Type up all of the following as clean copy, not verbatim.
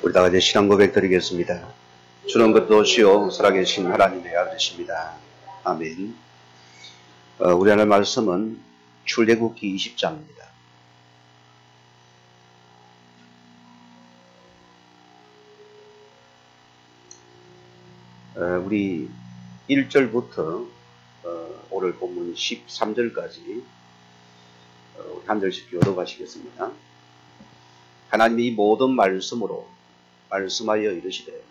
우리 다 같이 신앙 고백 드리겠습니다. 주는 것도시요 살아계신 하나님의 아들이십니다. 아멘. 우리 하나님 말씀은 출애굽기 20장입니다. 우리 1절부터 오늘 본문 13절까지 한 절씩 교독하시겠습니다. 하나님이 모든 말씀으로 말씀하여 이르시되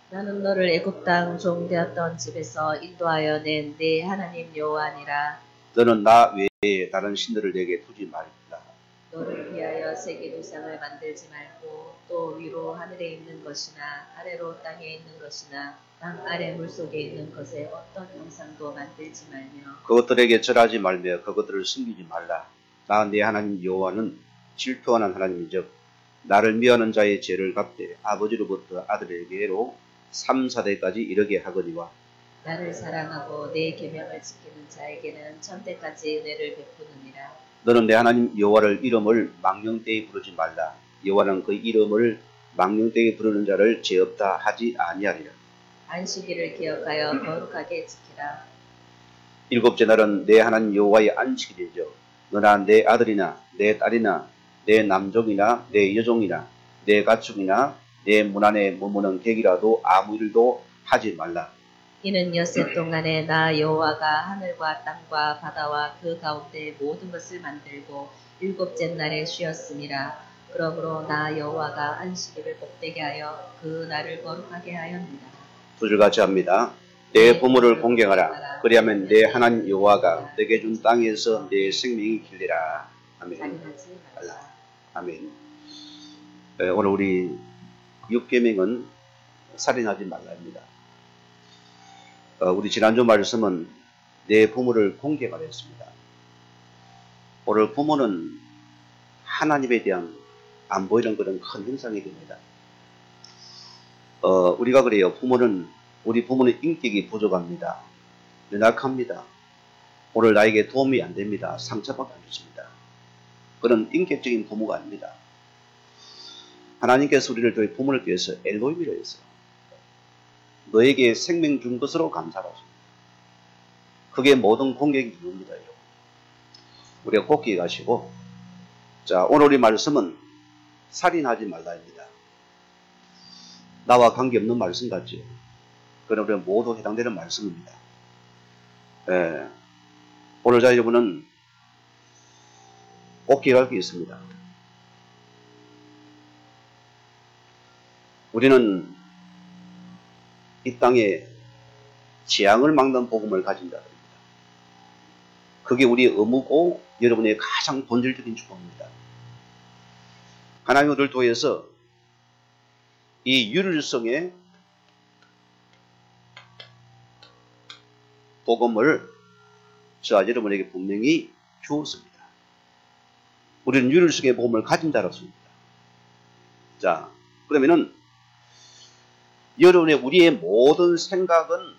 나는 너를 애굽 땅 종되었던 집에서 인도하여 낸 네 하나님 여호와니라. 너는 나 외에 다른 신들을 내게 두지 말라. 너를 위하여 새긴 우상을 만들지 말고 또 위로 하늘에 있는 것이나 아래로 땅에 있는 것이나 땅 아래 물속에 있는 것에 어떤 형상도 만들지 말며 그것들에게 절하지 말며 그것들을 숨기지 말라. 나 네 하나님 여호와는 질투하는 하나님이즉 나를 미워하는 자의 죄를 갚되 아버지로부터 아들에게로 3, 4대까지 이르게 하거니와 나를 사랑하고 내 계명을 지키는 자에게는 천대까지 은혜를 베푸느니라. 너는 내 하나님 여호와를 이름을 망령되이 부르지 말라. 여호와는 그 이름을 망령되이 부르는 자를 죄 없다 하지 아니하리라. 안식일을 기억하여 거룩하게 지키라. 일곱째 날은 내 하나님 여호와의 안식일이죠. 너나 내 아들이나 내 딸이나 내 남종이나 내 여종이나 내 가축이나 내 문 안에 머무는 객이라도 아무 일도 하지 말라. 이는 엿새 동안에 나 여호와가 하늘과 땅과 바다와 그 가운데 모든 것을 만들고 일곱째 날에 쉬었음이라. 그러므로 나 여호와가 안식일을 복되게 하여 그 날을 거룩하게 하였느니라. 두 줄 같이 합니다. 내 부모를 공경하라. 그리하면 내 하나님 여호와가 내게 준 땅에서 내 생명이 길리라. 아멘. 살인하지 말라. 아멘. 오늘 우리 6계명은 살인하지 말라입니다. 우리 지난주 말씀은 내 부모를 공경하라 했습니다. 오늘 부모는 하나님에 대한 안 보이는 그런 큰 형상이 됩니다. 우리가 그래요. 우리 부모는 인격이 부족합니다. 연약합니다. 오늘 나에게 도움이 안 됩니다. 상처밖에 안 줍니다. 그런 인격적인 부모가 아닙니다. 하나님께서 우리를 저희 부모를 위해서 엘로힘이라 했어요. 너에게 생명 준 것으로 감사하십니다. 그게 모든 공격의 이유입니다. 여러분. 우리가 꼭 기억하시고, 자, 오늘 우리 말씀은 살인하지 말라입니다. 나와 관계없는 말씀 같지요. 그럼 우리가 모두 해당되는 말씀입니다. 오늘 자 여러분은 꼭 기억할 게 있습니다. 우리는 이 땅에 재앙을 막는 복음을 가진 자들입니다. 그게 우리의 의무고 여러분의 가장 본질적인 축복입니다. 하나님을 통해서 이 유일성의 복음을 저와 여러분에게 분명히 주었습니다. 우리는 유일성의 복음을 가진 자로서입니다. 자, 그러면은 여러분의 우리의 모든 생각은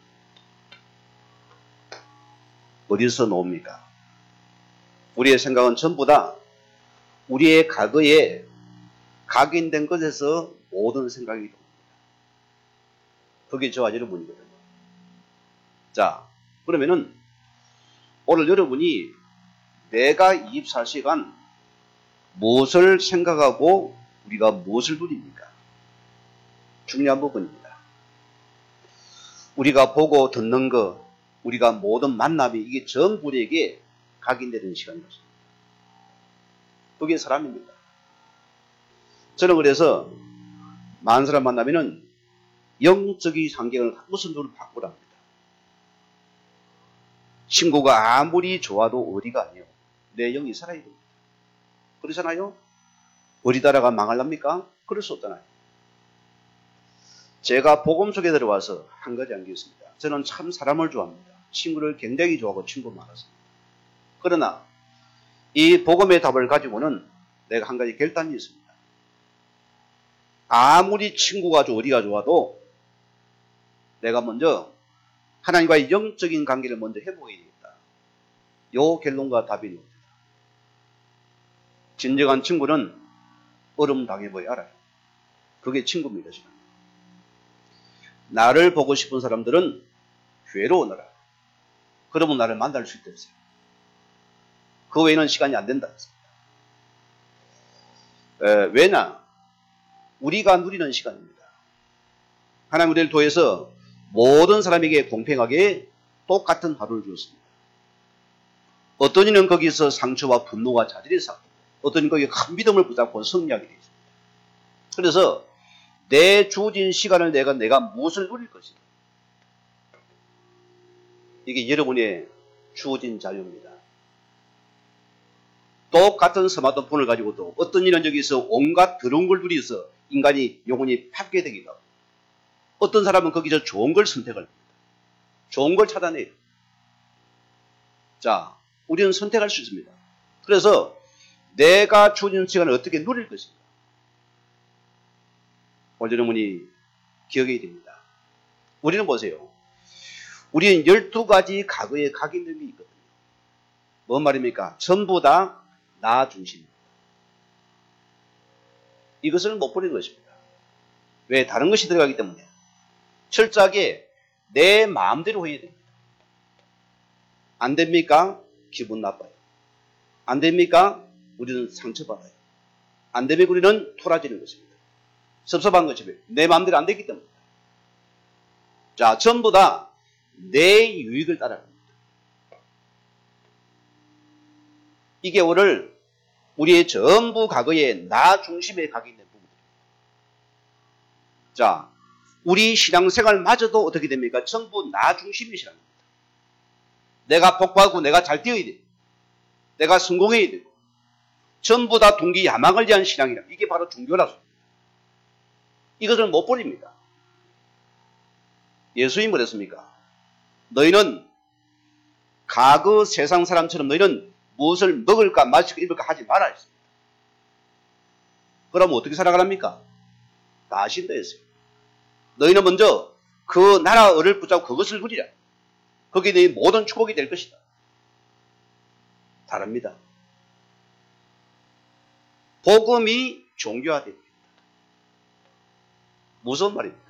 어디서 나옵니까? 우리의 생각은 전부 다 우리의 과거에 각인된 것에서 모든 생각이 나옵니다. 그게 저와 여러분이거든요. 자, 그러면은 오늘 여러분이 내가 24시간 무엇을 생각하고 우리가 무엇을 누립니까? 중요한 부분입니다. 우리가 보고 듣는 것, 우리가 모든 만남이 이게 전부 우리에게 각인되는 시간이었습니다. 그게 사람입니다. 저는 그래서 많은 사람 만나면은 영적인 환경을 우선적으로 바꾸랍니다. 친구가 아무리 좋아도 어디가 아니에요. 내 영이 살아야 됩니다. 그러잖아요? 버리다라가 망할랍니까? 그럴 수 없잖아요. 제가 복음 속에 들어와서 한 가지 안겼습니다. 저는 참 사람을 좋아합니다. 친구를 굉장히 좋아하고 친구 많았습니다. 그러나 이 복음의 답을 가지고는 내가 한 가지 결단이 있습니다. 아무리 친구가 어디가 좋아도 내가 먼저 하나님과의 영적인 관계를 먼저 해보아야 되겠다. 요 결론과 답이 나옵니다. 진정한 친구는 얼음 당해보야 알아요. 그게 친구입니다. 지금. 나를 보고 싶은 사람들은 교회로 오너라. 그러면 나를 만날 수 있다. 그 외에는 시간이 안 된다. 왜냐? 우리가 누리는 시간입니다. 하나님 우리를 통해서 모든 사람에게 공평하게 똑같은 하루를 주었습니다. 어떤 이는 거기서 상처와 분노와 자질이 쌓고, 어떤 이는 거기에 큰 믿음을 붙잡고 승리하게 되어 있습니다. 그래서 내 주어진 시간을 내가 무엇을 누릴 것인가? 이게 여러분의 주어진 자유입니다. 똑같은 스마트폰을 가지고도 어떤 이는 여기서 온갖 더러운 걸 누리서 인간이 영혼이 파괴되기도 하고, 어떤 사람은 거기서 좋은 걸 선택을 합니다. 좋은 걸 찾아내요. 자, 우리는 선택할 수 있습니다. 그래서 내가 주어진 시간을 어떻게 누릴 것인가? 오늘 여러분이 기억해야 됩니다. 우리는 보세요. 우리는 12가지 과거의 각인됨이 있거든요. 뭔 말입니까? 전부 다 나 중심입니다. 이것을 못 버리는 것입니다. 왜? 다른 것이 들어가기 때문에. 철저하게 내 마음대로 해야 됩니다. 안 됩니까? 기분 나빠요. 안 됩니까? 우리는 상처받아요. 안 되면 우리는 토라지는 것입니다. 섭섭한 것입니다. 내 마음대로 안 되기 때문에. 자, 전부 다 내 유익을 따라갑니다. 이게 오늘 우리의 전부 과거의 나 중심에 각인된 부분입니다. 자, 우리 신앙생활마저도 어떻게 됩니까? 전부 나 중심의 신앙입니다. 내가 복받고 내가 잘 되어야 돼. 내가 성공해야 되고. 전부 다 동기 야망을 위한 신앙이라. 이게 바로 종교라서. 이것을 못 버립니다. 예수님이 뭐랬습니까? 너희는 과거 세상 사람처럼 너희는 무엇을 먹을까 마실까 입을까 하지 말아 했습니다. 그럼 어떻게 살아가랍니까? 다 아신다 했어요. 너희는 먼저 그 나라를 붙잡고 그것을 누리라. 거기에 너희 모든 축복이 될 것이다. 다릅니다. 복음이 종교화됩니다. 무서운 말입니다.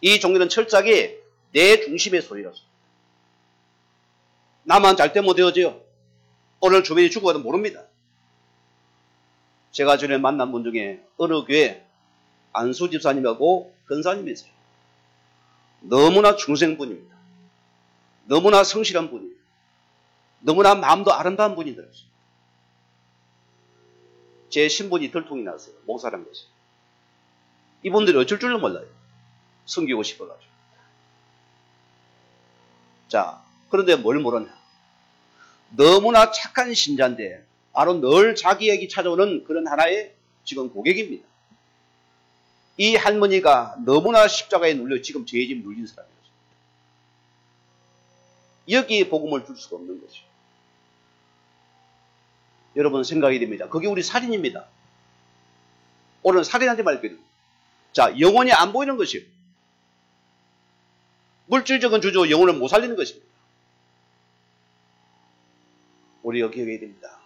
이 종교는 철저하게 내 중심의 소리라서. 나만 잘 때 못 되어져요. 오늘 주변이 죽어가도 모릅니다. 제가 전에 만난 분 중에 어느 교회 안수 집사님하고 권사님이 있어요. 너무나 중생분입니다. 너무나 성실한 분이에요. 너무나 마음도 아름다운 분이 들었어요. 제 신분이 들통이 났어요. 목사란 것이. 이분들이 어쩔 줄도 몰라요. 섬기고 싶어가지고. 자, 그런데 뭘 모르냐. 너무나 착한 신자인데 바로 늘 자기에게 찾아오는 그런 하나의 지금 고객입니다. 이 할머니가 너무나 십자가에 눌려 지금 죄에 지금 눌린 사람이었습니다. 여기에 복음을 줄 수가 없는 거죠. 여러분 생각이 됩니다. 그게 우리 살인입니다. 오늘 살인하지 말거든요. 자, 영혼이 안 보이는 것이에요. 물질적인 주조 영혼을 못 살리는 것입니다. 우리가 기억해야 됩니다.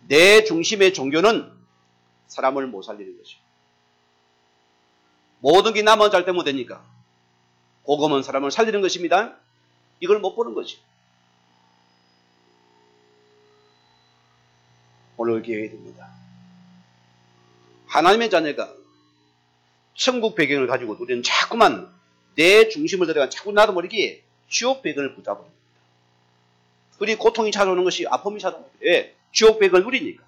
내 중심의 종교는 사람을 못 살리는 것이에요. 모든 게 나만 잘 되면 되니까. 복음은 사람을 살리는 것입니다. 이걸 못 보는 거지. 오늘 기억해야 됩니다. 하나님의 자녀가 천국 배경을 가지고 우리는 자꾸만 내 중심을 들어가 자꾸 나도 모르게 지옥 배경을 붙잡아버립니다. 우리 고통이 찾아오는 것이 아픔이 찾아오는 거예요. 왜? 지옥 배경을 누리니까.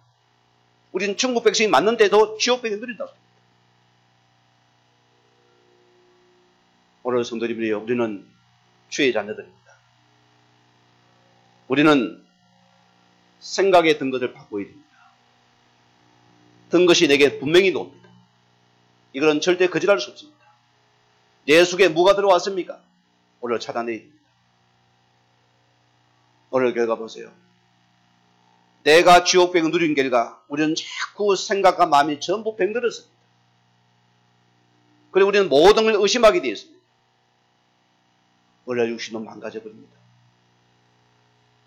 우리는 천국 백성이 맞는데도 지옥 배경을 누린다고 합니다. 오늘 성도님들이요, 우리는 주의 자녀들입니다. 우리는 생각에 든 것을 바꿔야 됩니다. 든 것이 내게 분명히 나옵니다. 이거는 절대 거절할 수 없습니다. 내 속에 뭐가 들어왔습니까? 오늘 차단해야 됩니다. 오늘 결과 보세요. 내가 지옥병을 누린 결과 우리는 자꾸 생각과 마음이 전부 병들었습니다. 그리고 우리는 모든 걸 의심하게 되었습니다. 오늘 육신은 망가져버립니다.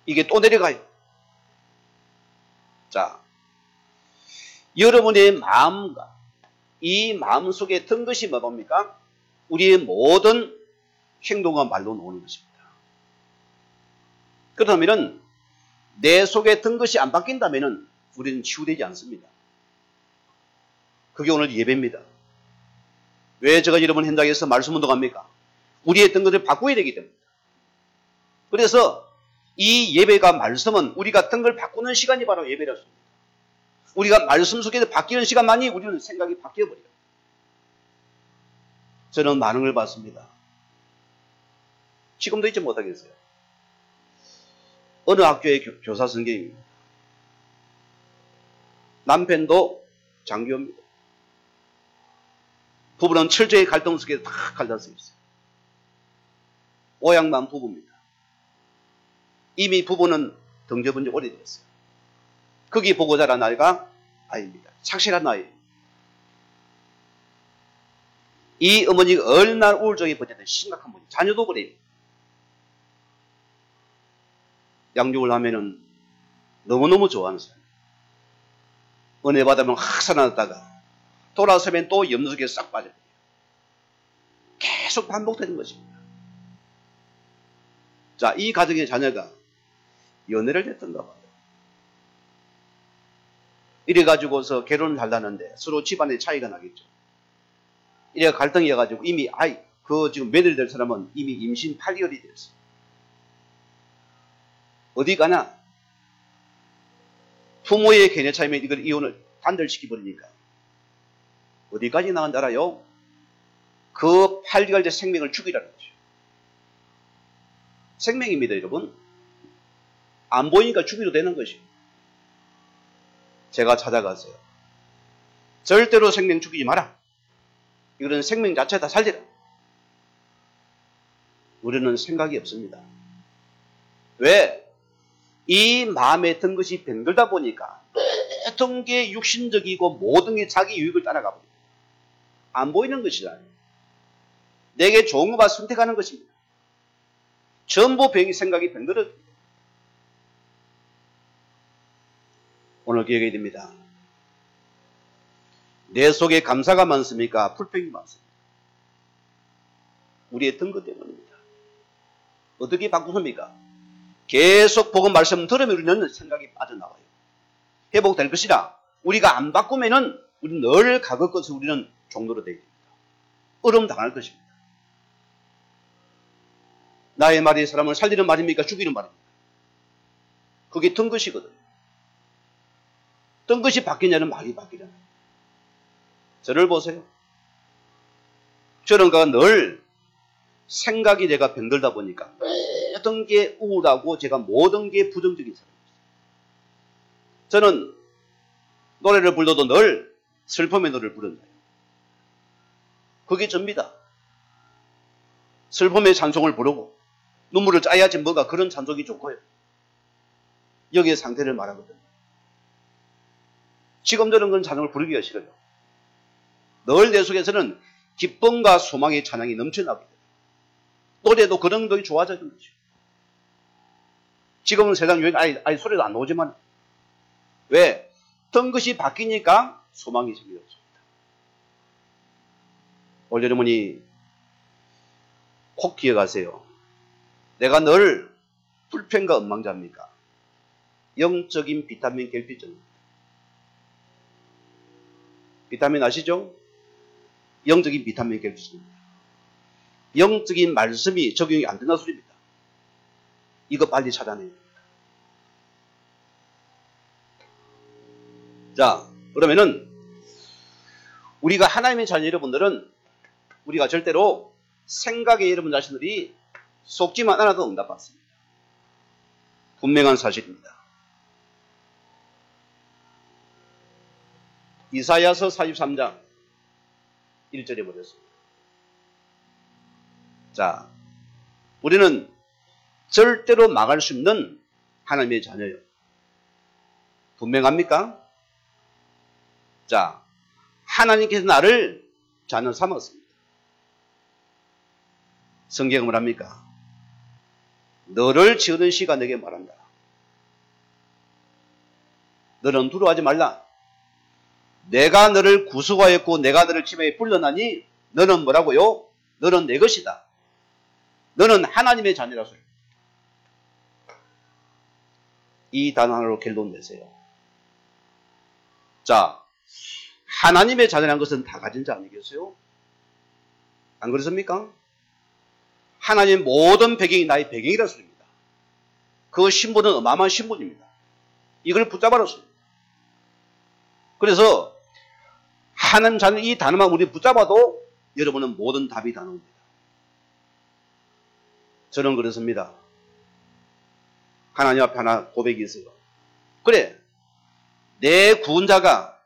이게 또 내려가요. 자, 여러분의 마음과 이 마음속에 든 것이 뭡니까? 우리의 모든 행동과 말로 나오는 것입니다. 그렇다면 내 속에 든 것이 안 바뀐다면 우리는 치유되지 않습니다. 그게 오늘 예배입니다. 왜 제가 여러분 현장에서 말씀 운동합니까? 우리의 든 것을 바꿔야 되기 때문입니다. 그래서 이 예배가 말씀은 우리가 든 걸 바꾸는 시간이 바로 예배라습니다. 우리가 말씀 속에서 바뀌는 시간만이 우리는 생각이 바뀌어버려요. 저는 많은 걸 봤습니다. 지금도 잊지 못하겠어요. 어느 학교의 교사 선생님입니다. 남편도 장교입니다. 부부는 철저히 갈등 속에 다 갈라서 있어요. 오양만 부부입니다. 이미 부부는 등접은 지 오래됐어요. 거기 보고 자란 아이가 아이입니다. 착실한 아이예요. 이 어머니가 얼마나 우울증이 번졌든 심각한 분이 자녀도 그래요. 양육을 하면은 너무너무 좋아하는 사람. 은혜 받으면 확 살아났다가 돌아서면 또 염속에 싹 빠져요. 계속 반복되는 것입니다. 자, 이 가정의 자녀가 연애를 했던가 봐요. 이래가지고서 결혼을 하려는데 서로 집안에 차이가 나겠죠. 이래 갈등이 해가지고 이미 지금 며느리 될 사람은 이미 임신 8개월이 됐어요. 어디 가나 부모의 개념 차이면 이걸 이혼을 단절시켜버리니까 어디까지 나간 줄 알아요? 그 8개월째 생명을 죽이라는 거죠. 생명입니다, 여러분. 안 보이니까 죽여도 되는 것이에요. 제가 찾아갔어요. 절대로 생명 죽이지 마라. 이거는 생명 자체 다 살리라. 우리는 생각이 없습니다. 왜? 이 마음에 든 것이 병들다 보니까 모든 게 육신적이고 모든 게 자기 유익을 따라가 버립니다. 안 보이는 것이잖아요. 내게 좋은 것만 선택하는 것입니다. 전부 병이 생각이 병들어요. 오늘 기억해야 됩니다. 내 속에 감사가 많습니까? 불평이 많습니까? 우리의 든 것 때문입니다. 어떻게 바꾸습니까? 계속 복음 말씀 들으면 우리는 생각이 빠져나와요. 회복될 것이라. 우리가 안 바꾸면은 우리는 늘 가것 것을 우리는 종로로 되게 됩니다. 어려움 당할 것입니다. 나의 말이 사람을 살리는 말입니까? 죽이는 말입니까? 그게 든 것이거든. 든 것이 바뀌냐는 말이 바뀌잖아요. 저를 보세요. 저런가 늘 생각이 내가 병들다 보니까 모든 게 우울하고 제가 모든 게 부정적인 사람이었어요. 저는 노래를 불러도 늘 슬픔의 노래를 부른다. 그게 접니다. 슬픔의 찬송을 부르고 눈물을 짜야지 뭐가 그런 찬송이 좋고요. 여기의 상태를 말하거든요. 지금 저런 건 찬송을 부르기가 싫어요. 늘 내 속에서는 기쁨과 소망의 찬양이 넘쳐나게 돼요. 노래도 그런 것이 좋아져진 거죠. 지금은 세상 유행 아예 소리도 안 나오지만 왜? 든 것이 바뀌니까 소망이 생겼습니다. 오늘 여러분이 꼭 기억하세요. 내가 늘 불평과 엉망자입니까? 영적인 비타민 결핍증입니다. 비타민 아시죠? 영적인 비타민 결핍증입니다. 영적인 말씀이 적용이 안 된다는 소리입니다. 이거 빨리 찾아내야 됩니다. 자, 그러면은 우리가 하나님의 자녀 여러분들은 우리가 절대로 생각에 여러분 자신들이 속지만 않아도 응답받습니다. 분명한 사실입니다. 이사야서 43장 1절에 보겠습니다. 자, 우리는 절대로 망할 수 없는 하나님의 자녀예요. 분명합니까? 자, 하나님께서 나를 자녀 삼았습니다. 성경은 뭐랍니까? 너를 지으는 시가 내게 말한다. 너는 두려워하지 말라. 내가 너를 구속하였고 내가 너를 집에 불러나니 너는 뭐라고요? 너는 내 것이다. 너는 하나님의 자녀라서. 이 단어 하나로 결론 내세요. 자, 하나님의 자녀라는 것은 다 가진 자 아니겠어요? 안 그렇습니까? 하나님 모든 배경이 나의 배경이라 소리입니다. 그 신분은 어마어마한 신분입니다. 이걸 붙잡아놨습니다. 그래서 하나님 자녀 이 단어만 우리 붙잡아도 여러분은 모든 답이 다 나옵니다. 저는 그렇습니다. 하나님 앞에 하나 고백이 있어요. 그래, 내 구원자가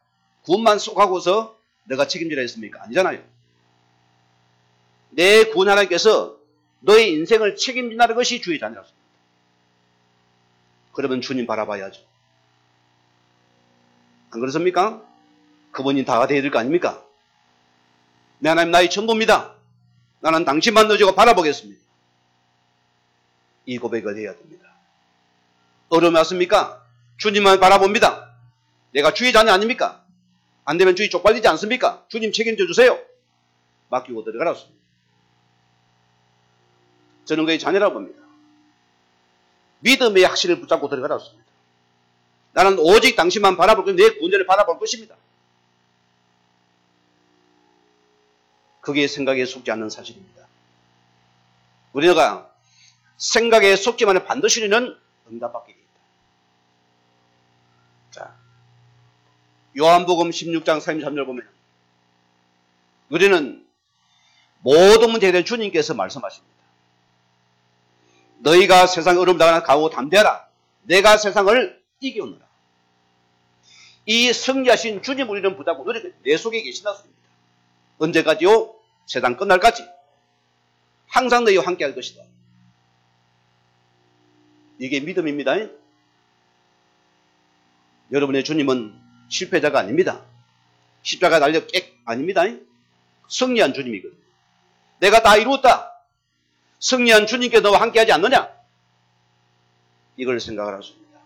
구원만 쏙 하고서 내가 책임지라 했습니까? 아니잖아요. 내 구원 하나님께서 너의 인생을 책임진다는 것이 주의 자녀라습니다. 그러면 주님 바라봐야죠. 안 그렇습니까? 그분이 다가 되어야 될 거 아닙니까? 내 하나님 나의 전부입니다. 나는 당신만 너지고 바라보겠습니다. 이 고백이 되어야 됩니다. 어려움이 왔습니까? 주님만 바라봅니다. 내가 주의 자녀 아닙니까? 안 되면 주의 쪽팔리지 않습니까? 주님 책임져 주세요. 맡기고 들어가라습니다. 저는 그의 자녀라고 봅니다. 믿음의 확신을 붙잡고 들어가라습니다. 나는 오직 당신만 바라볼 것이고 내 구원자를 바라볼 것입니다. 그게 생각에 속지 않는 사실입니다. 우리가 생각에 속지만 반드시 우리는 응답받게 됩니다. 자, 요한복음 16장 33절 보면 우리는 모든 문제에 대해 주님께서 말씀하십니다. 너희가 세상의 어려움을 당하나 가고 담대하라. 내가 세상을 이겨오느라. 이 승리하신 주님 우리는 붙잡고 내 속에 계신다 소리입니다. 언제까지요? 세상 끝날까지. 항상 너희와 함께 할 것이다. 이게 믿음입니다. 여러분의 주님은 실패자가 아닙니다. 십자가 달려 아닙니다. 승리한 주님이거든요. 내가 다 이루었다. 승리한 주님께 너와 함께하지 않느냐? 이걸 생각을 하십니다.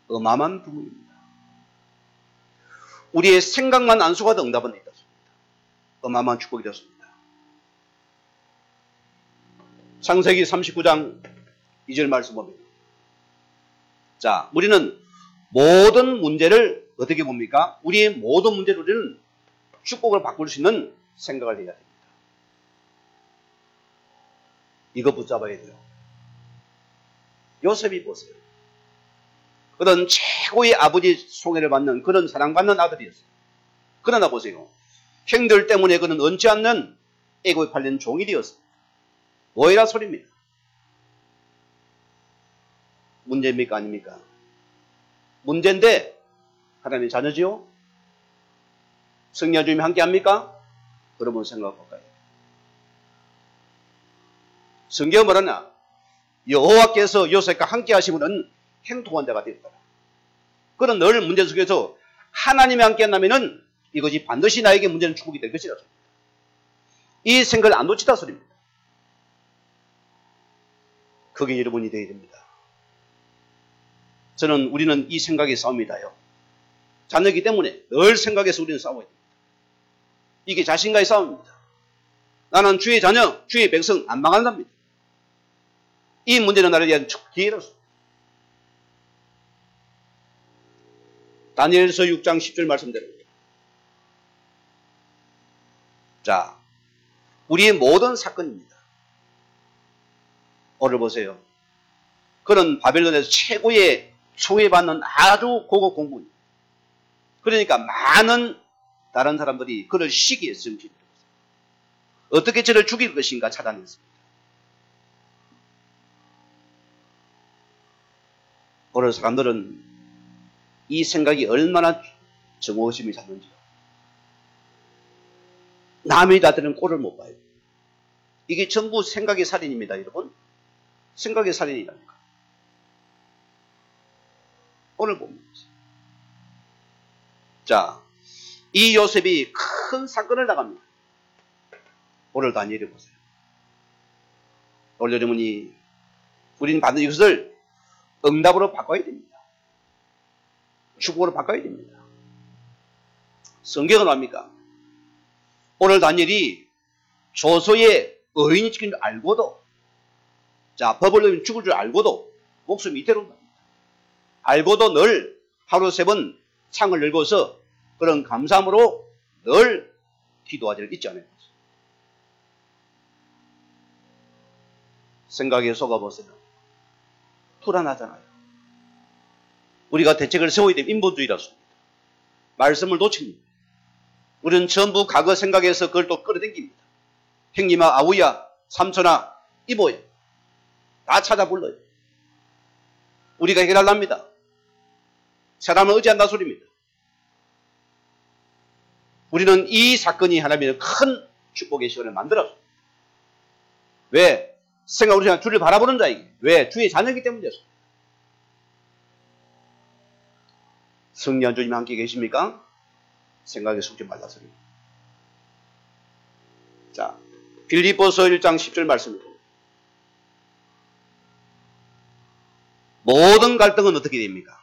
어마어마한 부분입니다. 우리의 생각만 안수가 더 응답은 있다. 어마어마한 축복이 되었습니다. 창세기 39장 2절 말씀 보면 자, 우리는 모든 문제를 어떻게 봅니까? 우리의 모든 문제를 우리는 축복을 바꿀 수 있는 생각을 해야 됩니다. 이거 붙잡아야 돼요. 요셉이 보세요. 그런 최고의 아버지 송해를 받는 그런 사랑받는 아들이었어요. 그러나 보세요. 형들 때문에 그는 얹지 않는 애고에 팔린 종이 되었어요. 오해라 소리입니다. 문제입니까? 아닙니까? 문제인데 하나님의 자녀지요? 승리와 주님이 함께 합니까? 여러분 생각해볼까요? 성경은 뭐라냐? 여호와께서 요셉과 함께 하시면은 행통한 자가 되었다. 그는 늘 문제 속에서 하나님이 함께 한다면은 이것이 반드시 나에게 문제는 축복이 될 것이라 소리입니다. 이 생각을 안 놓치다 소리입니다. 그게 여러분이 되어야 됩니다. 우리는 이 생각의 싸움이다요. 자녀이기 때문에 늘 생각에서 우리는 싸워야 됩니다. 이게 자신과의 싸움입니다. 나는 주의 자녀, 주의 백성 안 망한답니다. 이 문제는 나를 위한 기회로서. 다니엘서 6장 10절 말씀대로. 자, 우리의 모든 사건입니다. 오늘 보세요. 그는 바벨론에서 최고의 소외받는 아주 고급 공무원입니다. 그러니까 많은 다른 사람들이 그를 시기했으면 어떻게 저를 죽일 것인가 찾아냈습니다. 오늘 사람들은 이 생각이 얼마나 정오심이 잤는지요. 남이 다들은 꼴을 못 봐요. 이게 전부 생각의 살인입니다, 여러분. 생각의 살인이라니까. 오늘 봅니다. 자, 이 요셉이 큰 사건을 당합니다. 오늘 다니엘을 보세요. 오늘 여러분이 우리는 받는 이것을 응답으로 바꿔야 됩니다. 축복으로 바꿔야 됩니다. 성경은 뭡니까? 오늘 다니엘이 조서의 의인이 지킨 줄 알고도, 자, 법을 어기면 죽을 줄 알고도 목숨이 이대로 알고도 늘 하루 3번 창을 열고서 그런 감사함으로 늘 기도하지를 잊지 않아요. 생각에 속아보세요. 불안하잖아요. 우리가 대책을 세워야 되면 인본주의라습니다. 말씀을 놓칩니다. 우리는 전부 과거 생각에서 그걸 또 끌어당깁니다. 형님아, 아우야, 삼촌아, 이모야. 다 찾아 불러요. 우리가 해결합니다. 사람을 의지한다 소리입니다. 우리는 이 사건이 하나님의 큰 축복의 시간을 만들었습니다. 왜? 생각으로 그냥 주를 바라보는 자에게. 왜? 주의 자녀이기 때문이었습니다. 성령 주님 함께 계십니까? 생각에 속지 말라 소리입니다. 자, 빌립보서 1장 10절 말씀입니다. 모든 갈등은 어떻게 됩니까?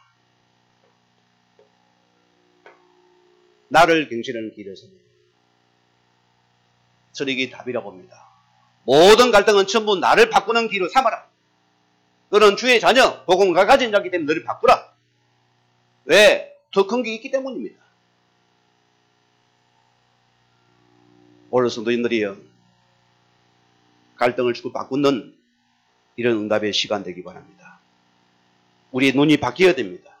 나를 경신하는 길에서 저는 이게 답이라고 봅니다. 모든 갈등은 전부 나를 바꾸는 길로 삼아라. 너는 주의 자녀, 복음과 가진 자이기 때문에 너를 바꾸라. 왜? 더 큰 게 있기 때문입니다. 오늘 성도인들이여, 갈등을 주고 바꾸는 이런 응답의 시간 되기 바랍니다. 우리의 눈이 바뀌어야 됩니다.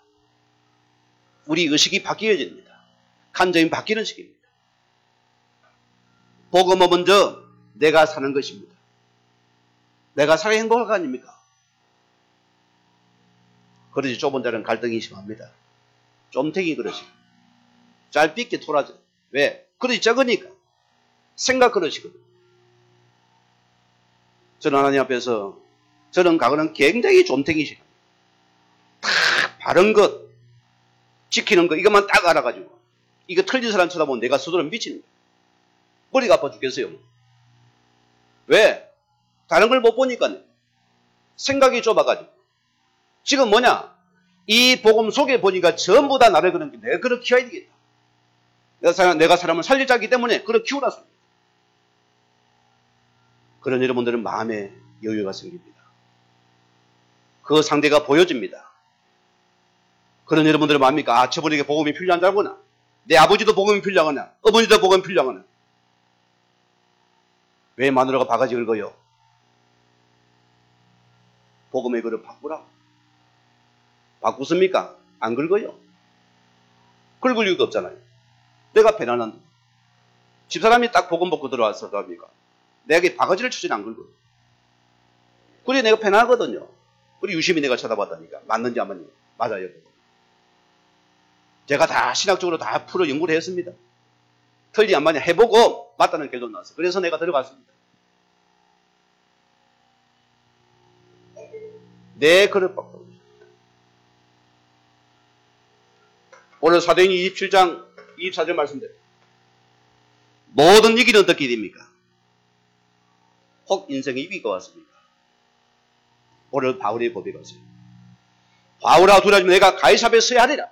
우리 의식이 바뀌어야 됩니다. 감정이 바뀌는 시기입니다. 복음은 먼저 내가 사는 것입니다. 내가 살아 행복할 거 아닙니까? 그러지 좁은 자는 갈등이 심합니다. 좀탱이 그러시. 짧게 토라져. 왜? 그러지 적으니까. 생각 그러시거든. 저는 하나님 앞에서 저는 과거는 굉장히 좀탱이시다. 다 바른 것, 지키는 것 이것만 딱 알아가지고 이거 틀린 사람 쳐다보면 내가 스스로 미치는 거야. 머리가 아파 죽겠어요. 왜? 다른 걸 못 보니까 생각이 좁아가지고. 지금 뭐냐? 이 복음 속에 보니까 전부 다 나를 그런 게 내가 그렇게 키워야 되겠다. 내가 사람을 살릴 자이기 때문에 그렇게 키우라서. 그런 여러분들은 마음에 여유가 생깁니다. 그 상대가 보여집니다. 그런 여러분들은 뭡니까? 아, 저분에게 복음이 필요한 자구나. 내 아버지도 복음이 필요하거나 어머니도 복음이 필요하거나. 왜 마누라가 바가지 긁어요? 복음의 그릇 바꾸라. 바꾸습니까? 안 긁어요. 긁을 이유가 없잖아요. 내가 편안한데. 집사람이 딱 복음 받고 들어와서 합니까? 내게 바가지를 치지는 안 긁어요. 그래 내가 편하거든요. 우리 유심히 내가 쳐다봤다니까. 맞는지 안 맞는지. 맞아요. 제가 다 신학적으로 다 풀어 연구를 했습니다. 틀리 안 맞냐 해보고 맞다는 결론 나왔어요. 그래서 내가 들어갔습니다. 내 그릇 바꿔. 오늘 사도행전 27장 24절 말씀대로 모든 위기는 어떻게 됩니까? 혹 인생의 위기가 왔습니까? 오늘 바울의 고백이 왔어요. 바울아 두려워하지 내가 가이사랴에 서야 하리라.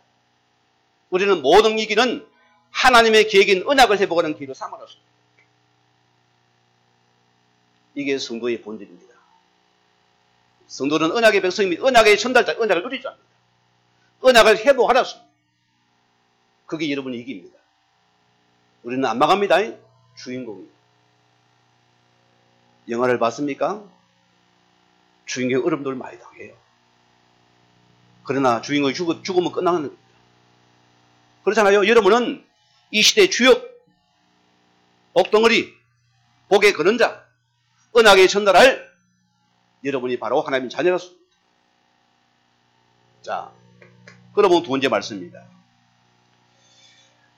우리는 모든 위기는 하나님의 계획인 언약을 회복하는 길로 삼아놨습니다. 이게 성도의 본질입니다. 성도는 언약의 백성입니다. 언약의 전달자, 언약을 누리지 않습니다. 언약을 회복하렸습니다. 그게 여러분의 이기입니다. 우리는 안 망합니다. 주인공입니다. 영화를 봤습니까? 주인공의 어려움들 많이 당해요. 그러나 주인공이 죽으면 끝나는 겁니다. 그렇잖아요. 여러분은 이 시대의 주역, 복덩어리, 복의 그런자, 언약에 전달할 여러분이 바로 하나님의 자녀로서. 자, 그러면 두 번째 말씀입니다.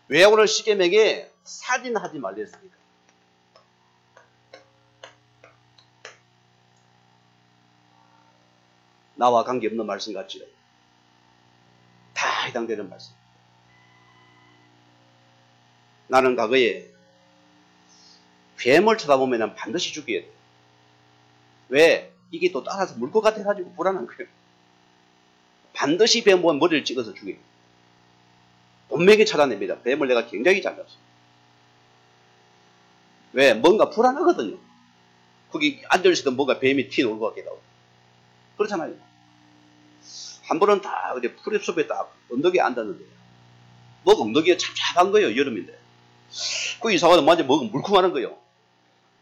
왜 오늘 시계맥에 사진하지 말랬습니까? 나와 관계없는 말씀 같지요. 다 해당되는 말씀. 나는 과거에 뱀을 쳐다보면 반드시 죽여야 돼. 왜? 이게 또 따라서 물 것 같아가지고 불안한 거예요. 반드시 뱀 보면 머리를 찍어서 죽여요. 분명히 찾아냅니다. 뱀을 내가 굉장히 잘 잡습니다. 왜? 뭔가 불안하거든요. 거기 앉아있어도 뭔가 뱀이 튀어나올 것 같기도 하고. 그렇잖아요. 한 번은 딱 어디 풀숲에 딱 언덕에 앉았는데 뭐가 언덕에 찹찹한 거예요. 여름인데. 그 이사가도 완전 뭐가 물컹하는 거예요.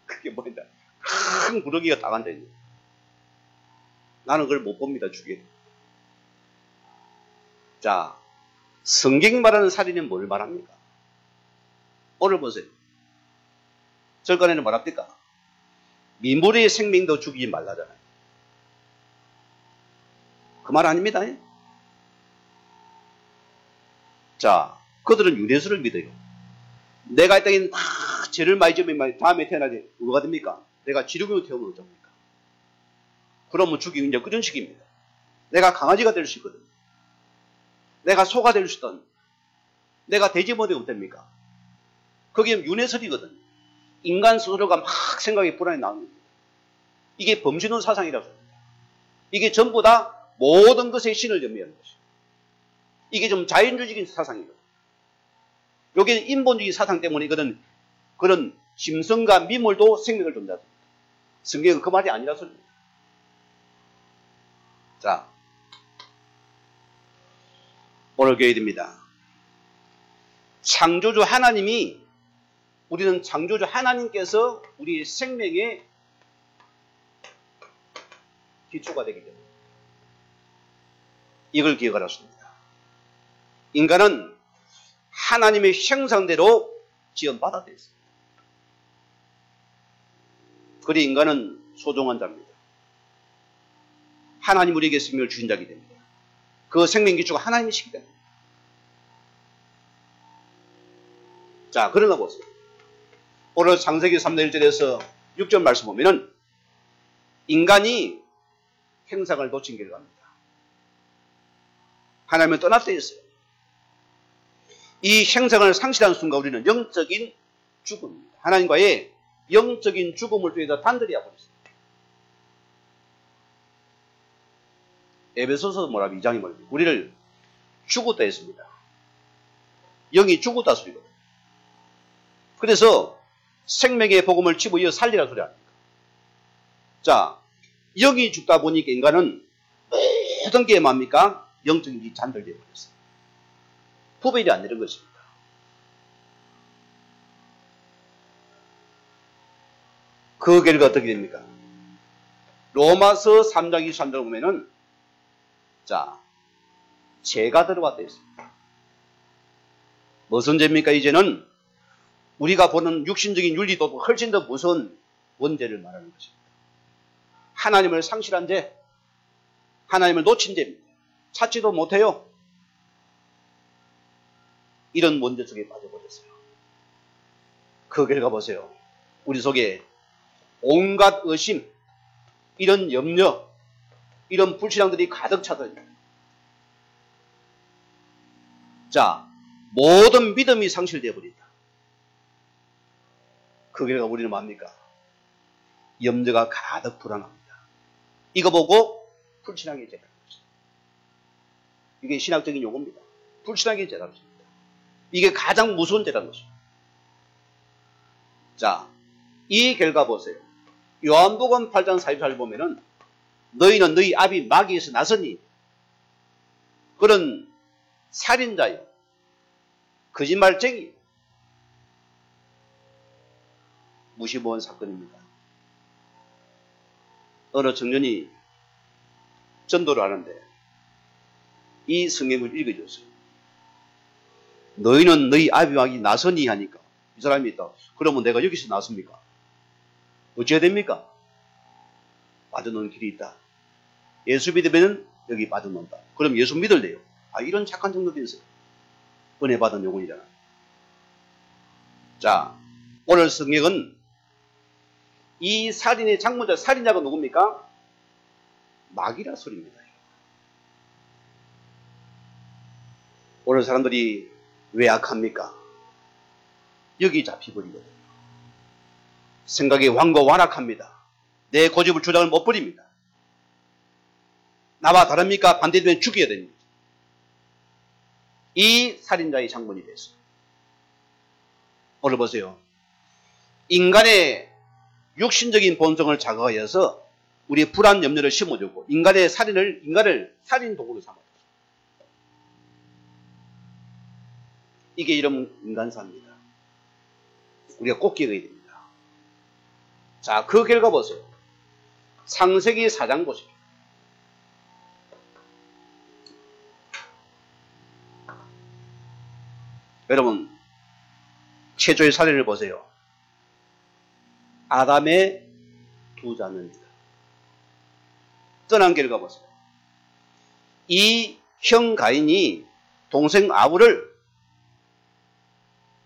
그게 뭐냐. 큰 구더기가 딱 앉아있는 거예요. 나는 그걸 못 봅니다. 주위에. 자, 성경 말하는 살인은 뭘 말합니까? 오늘 보세요. 절간에는 뭐랍니까? 미물의 생명도 죽이지 말라잖아요. 그 말 아닙니다. 자, 그들은 유대수를 믿어요. 내가 이 땅에 죄를 많이 지으면 다음에 태어나지 뭐가 됩니까? 내가 지류경으로 태우면 어쩝니까? 그러면 죽이는 이제 그런 식입니다. 내가 강아지가 될 수 있거든. 내가 소가 될 수 있든 내가 돼지 모델이 어떻습니까? 그게 윤회설이거든. 인간 스스로가 막 생각이 불안이 나오는 겁니다. 이게 범신론 사상이라고 합니다. 이게 전부 다 모든 것에 신을 염려하는 것이에요. 이게 좀 자연주의적인 사상이거든. 여기 인본주의 사상 때문에 이거는 그런 심성과 미물도 생명을 존재합니다. 성경은 그 말이 아니라서입니다. 자, 오늘 교회입니다. 창조주 하나님이 우리는 창조주 하나님께서 우리 생명의 기초가 되기 때문에 이걸 기억하셨습니다. 인간은 하나님의 형상대로 지원받아 있습니다. 그리 인간은 소중한 자입니다. 하나님 우리에게 생명을 주신 자이기 때문에 그 생명 기초가 하나님이시기 때문에. 자, 그러나 보세요. 오늘 창세기 3장 1절에서 6절 말씀 보면은 인간이 형상을 놓친 결과입니다. 하나님은 떠났다 했어요. 이 형상을 상실한 순간 우리는 영적인 죽음입니다. 하나님과의 영적인 죽음을 통해서 단절이 해버렸습니다. 에베소서 뭐라 2장이 뭐랍니까? 우리를 죽었다 했습니다. 영이 죽었다 소리거든요. 그래서 생명의 복음을 집어이어 살리라 소리 아닙니까? 자, 영이 죽다 보니까 인간은 모든 게 뭡니까? 영적인 게 잔들되어 버렸어요. 구별이 안 되는 것입니다. 그 결과 어떻게 됩니까? 로마서 3장 23절 보면은 자, 죄가 들어왔다 했습니다. 무슨 죄입니까? 이제는 우리가 보는 육신적인 윤리도 훨씬 더 무서운 원죄를 말하는 것입니다. 하나님을 상실한 죄, 하나님을 놓친 죄입니다. 찾지도 못해요. 이런 원죄 속에 빠져버렸어요. 그 결과 보세요. 우리 속에 온갖 의심, 이런 염려, 이런 불신앙들이 가득 차더니 자, 모든 믿음이 상실되어 버린다. 그 결과 우리는 뭡니까? 염려가 가득 불안합니다. 이거 보고 불신앙의 죄라는 것입니다. 이게 신학적인 용어입니다. 불신앙의 죄라는 것입니다. 이게 가장 무서운 죄라는 것입니다. 자, 이 결과 보세요. 요한복음 8장 44절 보면은 너희는 너희 아비 마귀에서 나서니 그런 살인자요, 거짓말쟁이, 무시무한 사건입니다. 어느 청년이 전도를 하는데 이 성경을 읽어줬어요. 너희는 너희 아비 마귀 나서니 하니까 이 사람이 있다. 그러면 내가 여기서 나섭니까? 어찌해야 됩니까? 빠져놓는 길이 있다. 예수 믿으면 여기 빠져놓는다. 그럼 예수 믿을래요? 아, 이런 착한 정도도 있어요. 은혜 받은 영혼이잖아. 자, 오늘 성경은 이 살인의 장문자, 살인자가 누굽니까? 마귀라 소리입니다. 오늘 사람들이 왜 악합니까? 여기 잡혀버리거든요. 생각이 완고완악합니다. 내 고집을 주장을 못 버립니다. 나와 다릅니까? 반대되면 죽여야 됩니다. 이 살인자의 장본이 됐어요. 오늘 보세요. 인간의 육신적인 본성을 자극하여서 우리의 불안 염려를 심어주고 인간을 살인 도구로 삼아줬어요. 이게 이런 인간사입니다. 우리가 꼭 기억해야 됩니다. 자, 그 결과 보세요. 창세기 4장 보십시오. 여러분, 최초의 사례를 보세요. 아담의 두 자녀입니다. 떠난 결과 보세요. 이 형 가인이 동생 아브를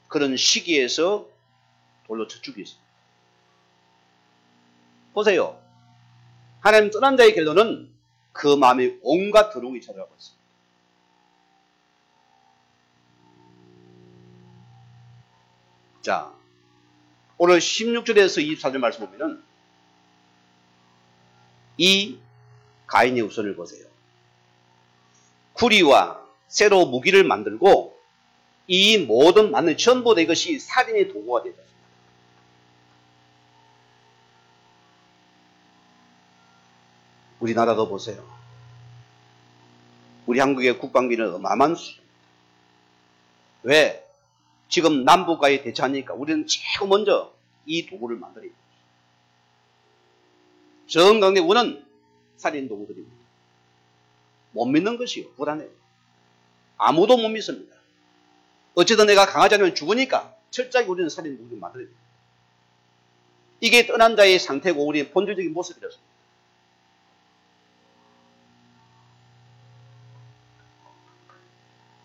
그런 시기에서 돌로 쳐 죽였습니다. 보세요. 하나님 떠난 자의 결론은 그 마음에 온갖 더러움이 찾아가고 있습니다. 자, 오늘 16절에서 24절 말씀 보면은 이 가인의 우선을 보세요. 구리와 쇠로 무기를 만들고 이 모든 만능 전부 다 이것이 살인의 도구가 되었습니다. 우리나라도 보세요. 우리 한국의 국방비는 어마어마한 수. 왜? 지금 남북과의 대처하니까 우리는 최고 먼저 이 도구를 만들어야 됩니다. 정강대군은 살인 도구들입니다. 못 믿는 것이요. 불안해요. 아무도 못 믿습니다. 어쨌든 내가 강하지 않으면 죽으니까 철저하게 우리는 살인 도구를 만들어야 됩니다. 이게 떠난 자의 상태고 우리의 본질적인 모습이었습니다.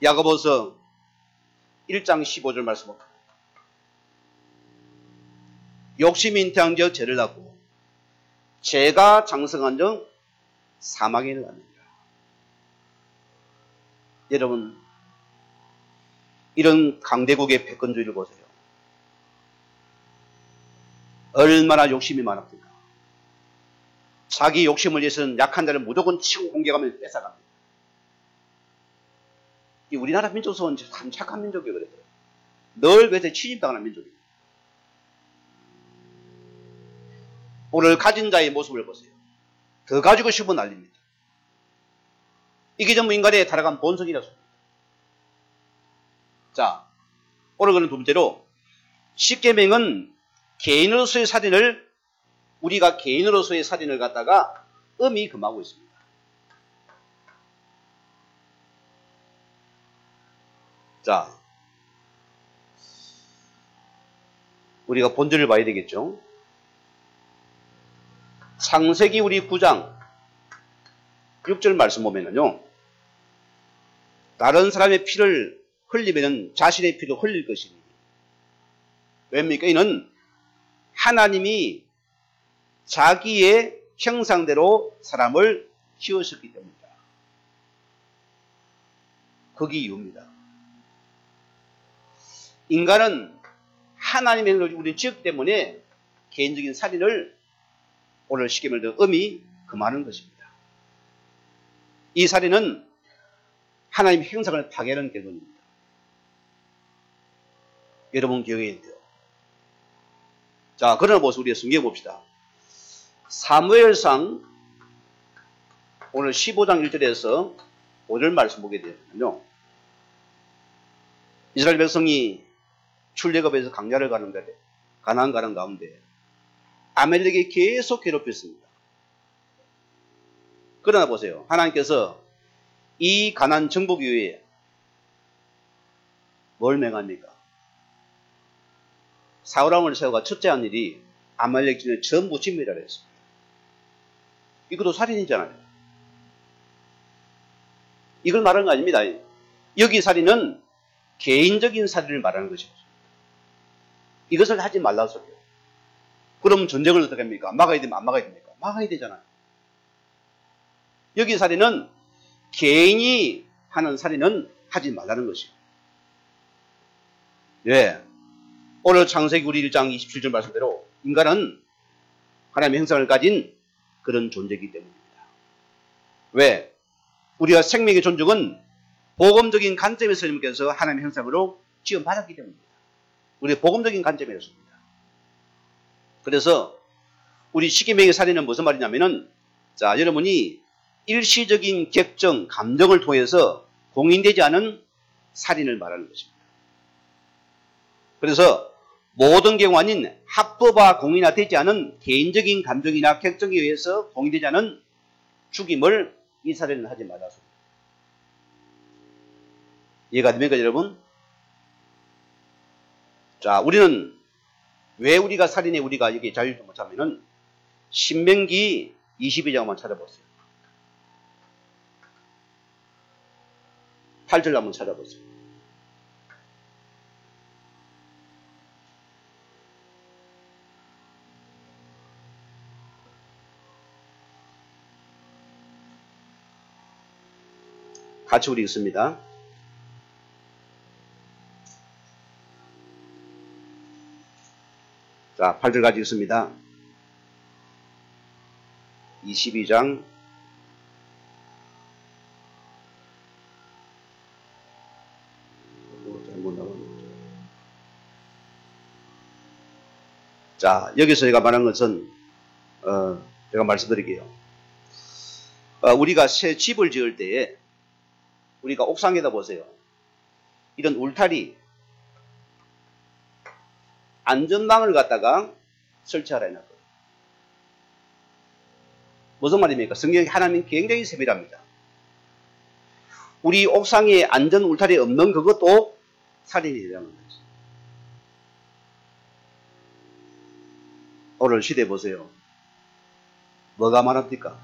야고보서 1장 15절 말씀입니다. 욕심이 잉태한즉 죄를 낳고 죄가 장성한즉 사망에 이르느니라. 여러분, 이런 강대국의 패권주의를 보세요. 얼마나 욕심이 많았습니까? 자기 욕심을 위해서는 약한 자를 무조건 치고 공격하면 뺏어갑니다. 이 우리나라 민족은 참 착한 민족이에요. 그래도 늘 그래서 침입당하는 민족입니다. 오늘 가진 자의 모습을 보세요. 더 가지고 싶어 난립니다. 이게 전부 인간의 타락한 본성이라서. 자, 오늘 그는 두 번째로 십계명은 개인으로서의 살인을 우리가 개인으로서의 살인을 갖다가 엄히 금하고 있습니다. 자, 우리가 본질을 봐야 되겠죠. 창세기 우리 9장 6절 말씀 보면은요, 다른 사람의 피를 흘리면은 자신의 피도 흘릴 것이니. 왜입니까? 이는 하나님이 자기의 형상대로 사람을 지으셨기 때문이다. 그게 이유입니다. 인간은 하나님의 형상을 우리 지었기 때문에 개인적인 살인을 오늘 쉽게 말해서 엄히 금하는 것입니다. 이 살인은 하나님의 형상을 파괴하는 결론입니다. 여러분 기억해야 돼요. 자, 그러나 보세요. 우리가 성경에 봅시다. 사무엘상 오늘 15장 1절에서 5절 말씀 보게 되면요, 이스라엘 백성이 출애굽에서 광야를 가는 가운데, 가나안 가는 가운데 아멜렉이 계속 괴롭혔습니다. 그러나 보세요. 하나님께서 이 가나안 정복 이후에 뭘 맹합니까? 사울왕을 세워가 첫째 한 일이 아말렉 진을 전부 진멸하라 했습니다. 이것도 살인이잖아요. 이걸 말하는 거 아닙니다. 여기 살인은 개인적인 살인을 말하는 것이죠. 이것을 하지 말라고 소리요. 그럼 전쟁을 어떻게 합니까? 막아야 되면 안 막아야 됩니까? 막아야 되잖아요. 여기 살인은 개인이 하는 살인은 하지 말라는 것이에요. 예. 오늘 창세기 우리 1장 27절 말씀대로 인간은 하나님의 형상을 가진 그런 존재이기 때문입니다. 왜? 우리가 생명의 존중은 복음적인 관점에서 주님께서 하나님의 형상으로 지음받았기 때문입니다. 우리 복음적인 관점이었습니다. 그래서 우리 십계명의 살인은 무슨 말이냐면은, 자, 여러분이 일시적인 객정, 감정을 통해서 공인되지 않은 살인을 말하는 것입니다. 그래서 모든 경우 아닌 합법화 공인화되지 않은 개인적인 감정이나 객정에 의해서 공인되지 않은 죽임을 이 살인은 하지 말라서. 이해가 됩니까, 여러분? 자, 우리는 왜 우리가 살인에 우리가 여기 자유를 못하면은 신명기 22장만 찾아보세요. 8절 한번 찾아보세요. 같이 우리 읽습니다. 자, 8절 같이 읽습니다. 22장 자, 여기서 제가 말한 것은 제가 말씀드릴게요. 우리가 새 집을 지을 때에 우리가 옥상에다 보세요. 이런 울타리 안전망을 갖다가 설치하라 해놨거든요. 무슨 말입니까? 성경에 하나님은 굉장히 세밀합니다. 우리 옥상에 안전 울타리 없는 그것도 살인이라는 거죠. 오늘 시대 보세요. 뭐가 많습니까?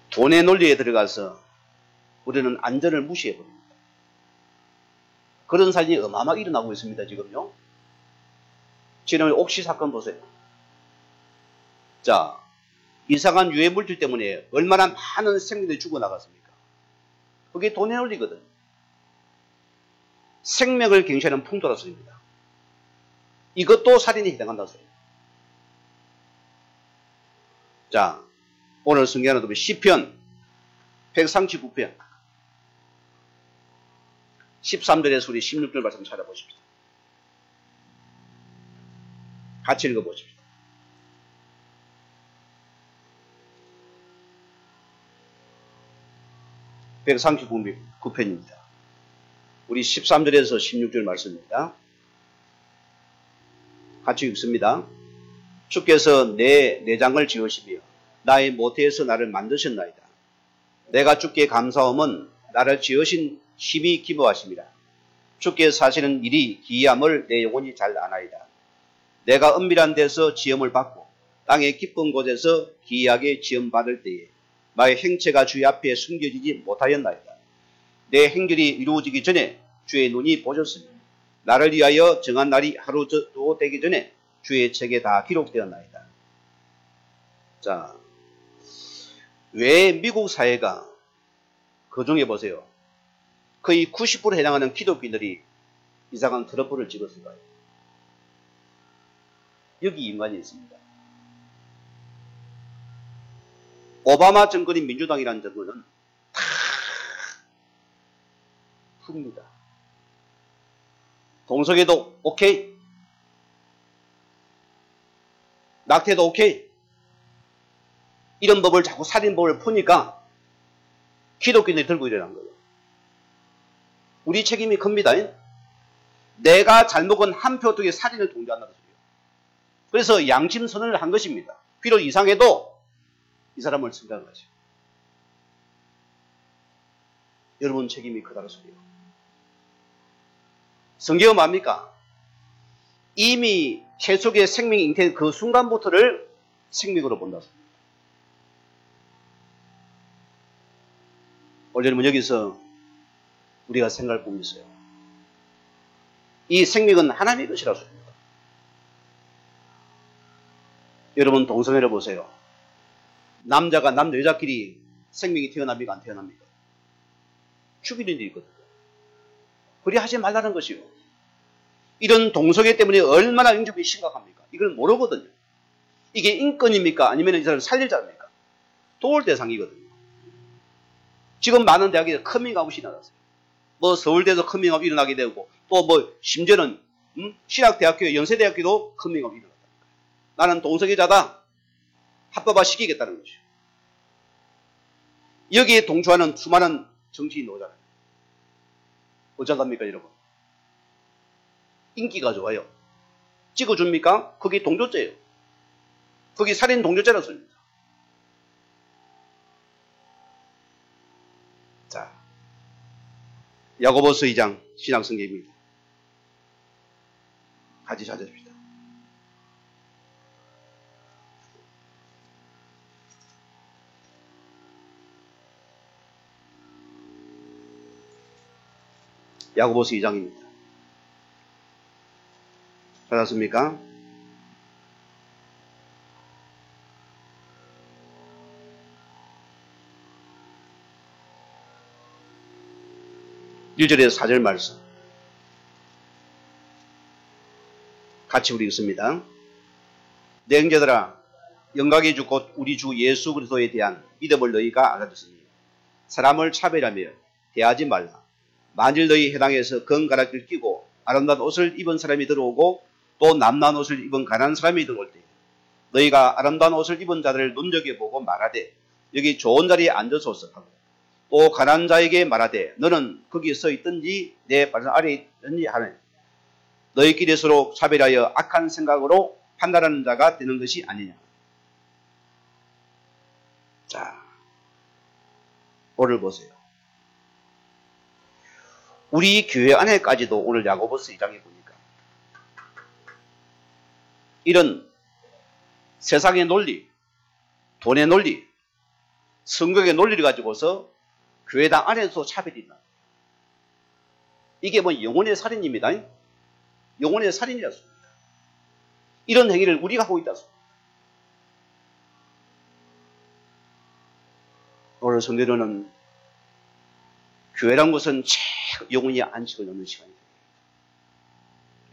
돈의 논리에 들어가서 우리는 안전을 무시해버립니다. 그런 사진이 어마어마하게 일어나고 있습니다. 지금요. 지난해 옥시 사건 보세요. 자, 이상한 유해 물질 때문에 얼마나 많은 생명들이 죽어나갔습니까? 그게 돈의 논리거든. 생명을 경시하는 풍토라서입니다. 이것도 살인에 해당한다 소리. 자, 오늘 성경하는 도 시편 139편 13절에서 우리 16절 말씀 찾아보십시오. 같이 읽어보십시오. (139편입니다) 우리 13절에서 16절 말씀입니다. 같이 읽습니다. 주께서 내 내장을 지으시며 나의 모태에서 나를 만드셨나이다. 내가 주께 감사함은 나를 지으신 힘이 기뻐하심이라. 주께 사시는 일이 기이함을 내 영혼이 잘 아나이다. 내가 은밀한 데서 지음을 받고 땅의 깊은 곳에서 기이하게 지음받을 때에 나의 행체가 주의 앞에 숨겨지지 못하였나이다. 내 행결이 이루어지기 전에 주의 눈이 보셨으니 나를 위하여 정한 날이 하루도 되기 전에 주의 책에 다 기록되었나이다. 자, 왜 미국 사회가 그중에 보세요. 거의 90% 해당하는 기독교인들이 이상한 트럼프를 찍었을까요? 여기 인간이 있습니다. 오바마 정권이 민주당이라는 정권은 다 풉니다. 동성애도 오케이. 낙태도 오케이. 이런 법을 자꾸 살인법을 푸니까 기독교인들이 들고 일어난 거예요. 우리 책임이 큽니다. 내가 잘 먹은 한 표 어떻게 살인을 동조한다는 소리예요. 그래서 양심 선언을 한 것입니다. 비록 이상해도 이 사람을 생각한 거죠. 여러분 책임이 크다는 소리예요. 성경은 뭡니까? 이미 채속의 생명이 잉태된 그 순간부터를 생명으로 본다. 오늘 여러분 여기서 우리가 생각할 부분이 있어요. 이 생명은 하나님의 것이라고 합니다. 여러분 동성애를 보세요. 남자가 남자 여자끼리 생명이 태어납니까 안 태어납니까? 죽이는 일이 있거든요. 그리 하지 말라는 것이요. 이런 동성애 때문에 얼마나 인종이 심각합니까? 이걸 모르거든요. 이게 인권입니까? 아니면 이 사람을 살릴 자입니까? 도울 대상이거든요. 지금 많은 대학에 커밍아웃이 일어났어요. 뭐 서울대에서 커밍아웃 일어나게 되고 또 뭐 심지어는 신학대학교, 연세대학교도 커밍아웃이 일어났다. 나는 동성애자다. 합법화 시키겠다는 것이죠. 여기에 동조하는 수많은 정치인이 오잖아요. 어쩌답니까 여러분? 인기가 좋아요. 찍어줍니까? 그게 동조죄예요. 그게 살인 동조죄라는 소리입니다. 자, 야고보서 2장 신약성경입니다. 같이 찾아줍시다. 야고보서 2장입니다. 찾았습니까? (1절에서) 4절 말씀 같이 우리 읽습니다. 내 형제들아, 영광의 주 곧 우리 주 예수 그리스도에 대한 믿음을 너희가 알아듣으니 사람을 차별하며 대하지 말라. 만일 너희 해당에서 건가락을 끼고 아름다운 옷을 입은 사람이 들어오고 또 남난 옷을 입은 가난한 사람이 들어올 때 너희가 아름다운 옷을 입은 자들을 눈여겨보고 말하되 여기 좋은 자리에 앉아소서 하고 또 가난한 자에게 말하되 너는 거기 서 있든지 내 발 아래에 있든지 하네. 너희끼리 서로 차별하여 악한 생각으로 판단하는 자가 되는 것이 아니냐. 자, 오늘 보세요. 우리 교회 안에까지도 오늘 야고보서 2장에 보니까 이런 세상의 논리, 돈의 논리, 성경의 논리를 가지고서 교회당 안에서 차별이 있나. 이게 뭐 영혼의 살인입니다. 영혼의 살인이었습니다. 이런 행위를 우리가 하고 있다. 오늘 성도들은 교회란 것은 영혼이 안식을 넣는 시간입니다.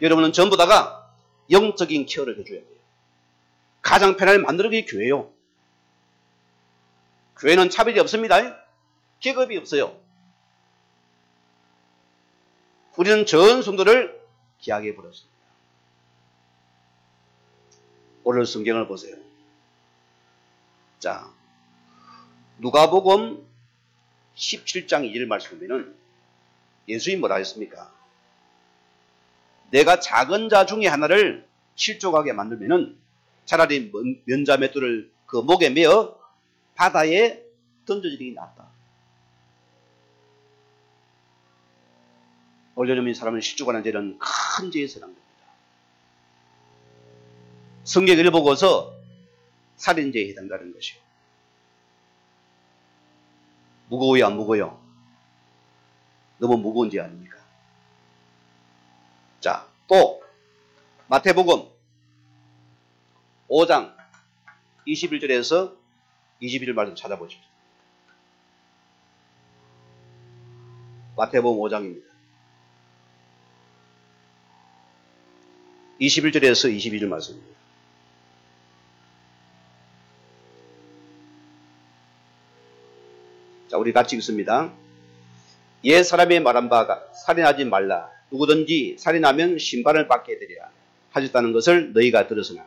여러분은 전부 다가 영적인 케어를 해줘야 돼요. 가장 편안을 만드는 게 교회요. 교회는 차별이 없습니다. 계급이 없어요. 우리는 전 성도를 귀하게 부르습니다. 오늘 성경을 보세요. 자, 누가복음 17장 2절 말씀 보면은 예수님이 뭐라 했습니까? 내가 작은 자 중에 하나를 실족하게 만들면은 차라리 면자 맷돌을 그 목에 매어 바다에 던져지기 낫다. 올려놓은 사람을 실족하는 죄는 큰 죄에 해당됩니다. 성경을 보고서 살인죄에 해당되는 것이요. 무거워요, 안 무거워요? 너무 무거운 죄 아닙니까? 자, 또 마태복음 5장 21절에서 21절 말씀 찾아보십시오. 마태복음 5장입니다. 21절에서 22절 말씀입니다. 자, 우리 같이 읽습니다. 옛 사람이 말한 바가 살인하지 말라. 누구든지 살인하면 심판을 받게 되리라 하셨다는 것을 너희가 들었으나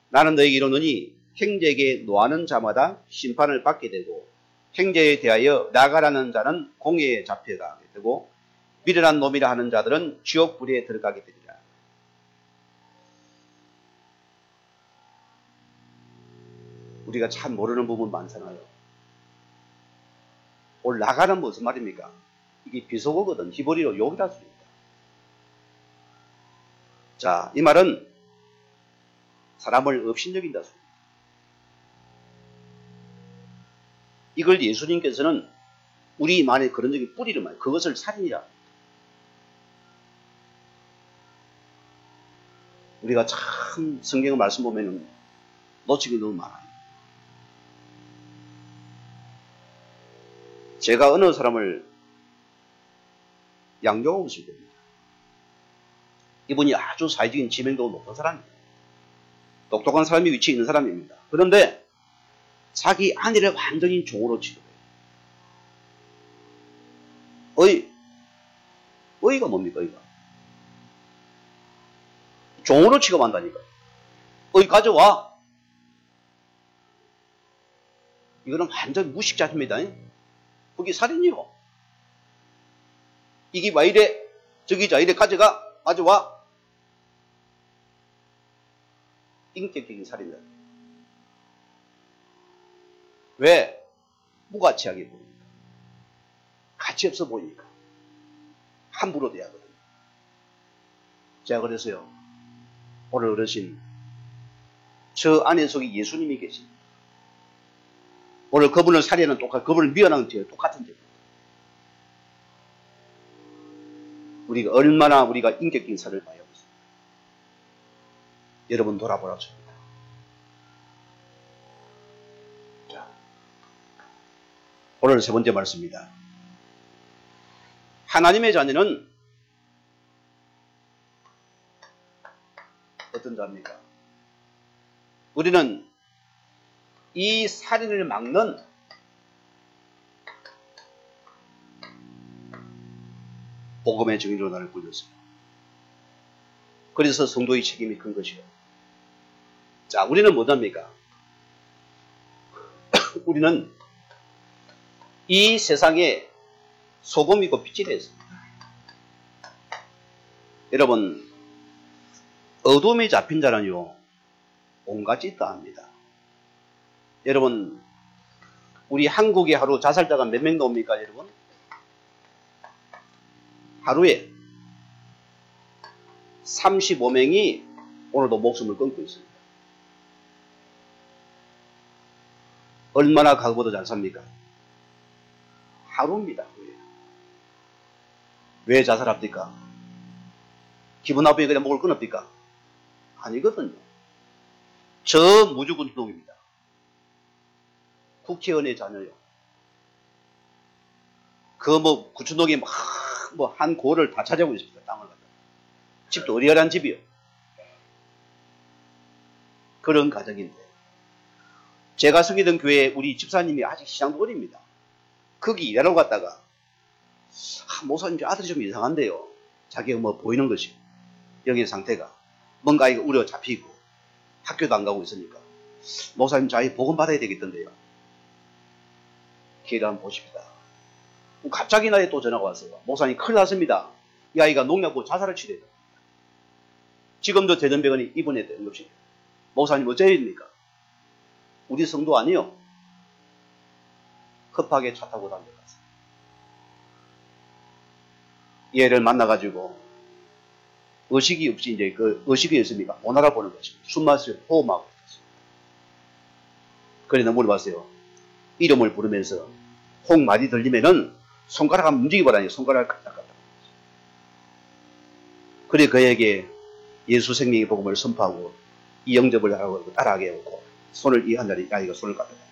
나는 너희에게 이르노니 형제에게 노하는 자마다 심판을 받게 되고 형제에 대하여 나가라는 자는 공회에 잡혀가게 되고 미련한 놈이라 하는 자들은 지옥 불에 들어가게 되리라. 우리가 참 모르는 부분 많잖아요. 오늘 나가는 무슨 말입니까? 이게 비속어거든. 히브리어 욕이라 씁니다. 자, 이 말은 사람을 업신여긴다 씁니다. 이걸 예수님께서는 우리 만에 그런 적이 뿌리를 말해요. 그것을 살인이라. 우리가 참 성경의 말씀 보면은 놓치기 너무 많아요. 제가 어느 사람을 양용하고 있을 때입니다. 이분이 아주 사회적인 지명도가 높은 사람입니다. 똑똑한 사람이 위치에 있는 사람입니다. 그런데 자기 아내를 완전히 종으로 취급해요. 의가 뭡니까, 의가? 종으로 취급한다니까. 가져와. 이거는 완전 무식자입니다. 그게 살인이요. 이게 와 이래, 저기 자 이래 가져와. 인격적인 살인다. 왜? 무가치하게 보이니까. 가치 없어 보이니까. 함부로 대하거든요. 제가 그래서요, 오늘 어르신, 저 안에 속에 예수님이 계십니다. 오늘 그분을 살해하는 그분을 미워하는 죄 똑같은 죄입니다. 우리가 얼마나 우리가 인격적인 살을 봐야 하고 있습니다. 여러분 돌아보라 줍니다. 자, 오늘 세 번째 말씀입니다. 하나님의 자녀는 어떤 자입니까? 우리는 이 살인을 막는 복음의 정의로 나를 불렀어요. 그래서 성도의 책임이 큰 것이요. 자, 우리는 뭐합니까? 우리는 이 세상에 소금이고 빛이 되었습니다. 여러분, 어둠에 잡힌 자는요, 온갖 짓 다 합니다. 여러분, 우리 한국에 하루 자살자가 몇 명 나옵니까, 여러분? 하루에 35명이 오늘도 목숨을 끊고 있습니다. 얼마나 가구보다 잘 삽니까? 하루입니다. 왜 자살합니까? 기분 나쁘게 그냥 목을 끊읍니까? 아니거든요. 저 무주군동입니다. 국회의원의 자녀요. 구춘동에 한 고를 다 차지하고 있습니다. 땅을 갖다. 집도 어리어리한 집이요. 그런 가정인데. 제가 섬기던 교회 우리 집사님이 아직 시장도 어립니다. 거기 일하러 갔다가, 목사님 아들이 좀 이상한데요. 자기가 보이는 것이. 영의 상태가. 뭔가 이거 우려 잡히고, 학교도 안 가고 있으니까. 목사님 자기 복음 받아야 되겠던데요. 기회를 한번 보십시다. 갑자기 나에 또 전화가 왔어요. 목사님 큰일 났습니다. 이 아이가 농약고 자살을 치료해요. 지금도 대전병원에 입원했대, 응급실에. 목사님 어째야 됩니까? 우리 성도 아니요. 급하게 차 타고 달려갔어요. 얘를 만나가지고 의식이 없이 이제 의식이 있으니까 못 알아보는 거죠. 숨마시고 호흡하고 있었어요. 그래서 물어봤어요. 이름을 부르면서 혹 말이 들리면은 손가락 한번 움직여보라니 손가락을 까딱까딱. 그래 그에게 예수 생명의 복음을 선포하고 이 영접을 하고 따라하게 하고 손을 이 한 자리 아이가 손을 까딱까딱.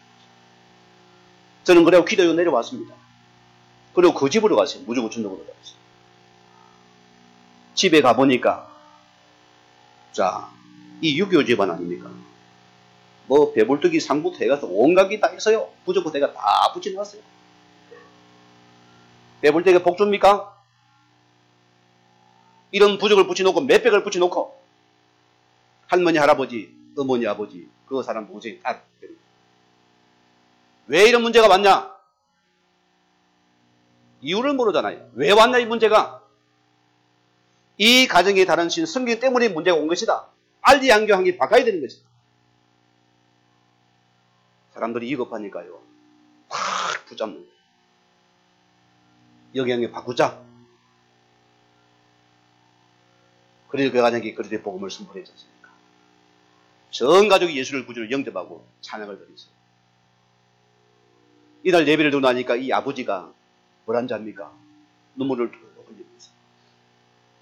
저는 그래고 기도하고 내려왔습니다. 그리고 그 집으로 갔어요. 무주구춘동으로 갔어요. 집에 가보니까 자, 이 유교 집안 아닙니까? 배불뚝이 상부터 해가서 온갖 게 다 있어요. 부적부터 해가 다 붙여놨어요. 배불뚝에 복 줍니까? 이런 부적을 붙여놓고 몇백을 붙여놓고 할머니, 할아버지, 어머니, 아버지 그 사람 동생이 다 왜 이런 문제가 왔냐? 이유를 모르잖아요. 왜 왔냐 이 문제가? 이 가정에 다른 신 성경 때문에 문제가 온 것이다. 알리 양교한게 바꿔야 되는 것이다. 사람들이 위급하니까요. 확 붙잡는 거예요. 영향에 바꾸자. 그래서 그 가정이 그리스도의 복음을 선포했지 않습니까? 전 가족이 예수를 구주로 영접하고 찬양을 드렸어요. 이날 예배를 두고 나니까 이 아버지가 뭐란 자입니까? 눈물을 흘리면서